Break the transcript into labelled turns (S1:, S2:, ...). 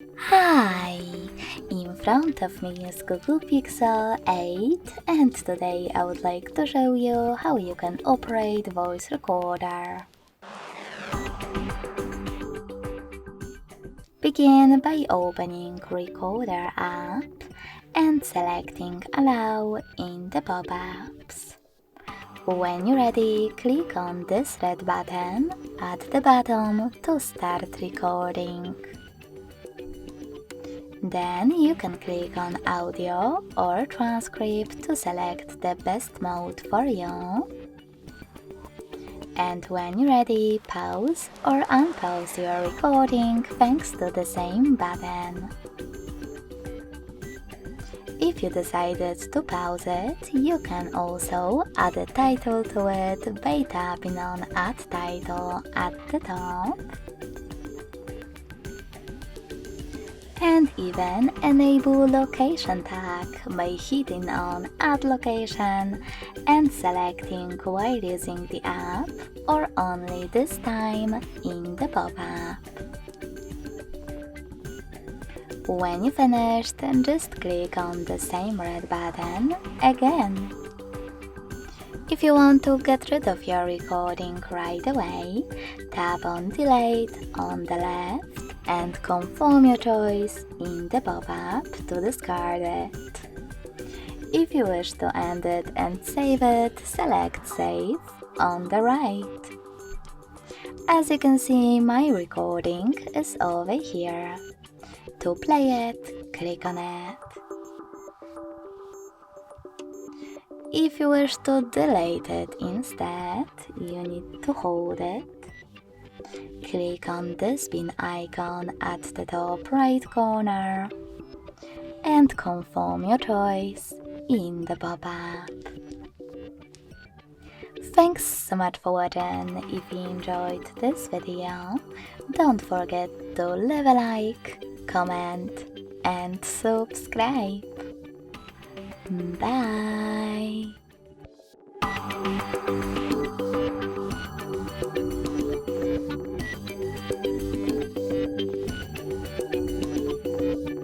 S1: Hi! In front of me is Google Pixel 8 and today I would like to show you how you can operate voice recorder. Begin by opening Recorder app and selecting Allow in the pop-ups. When you're ready, click on this red button at the bottom to start recording. Then you can click on Audio or Transcript to select the best mode for you. And when you're ready, pause or unpause your recording thanks to the same button. If you decided to pause it, you can also add a title to it by tapping on Add Title at the top. And even enable location tag by hitting on Add Location and selecting while using the app or only this time in the pop-up. When you finished, just click on the same red button again. If you want to get rid of your recording right away, tap on Delete on the left and confirm your choice in the pop-up to discard it. If you wish to end it and save it, select Save on the right. As you can see, my recording is over here. To play it, click on it. If you wish to delete it instead, you need to hold it. Click on this bin icon at the top right corner and confirm your choice in the pop-up. Thanks so much for watching. If you enjoyed this video, don't forget to leave a like, comment and subscribe. Bye!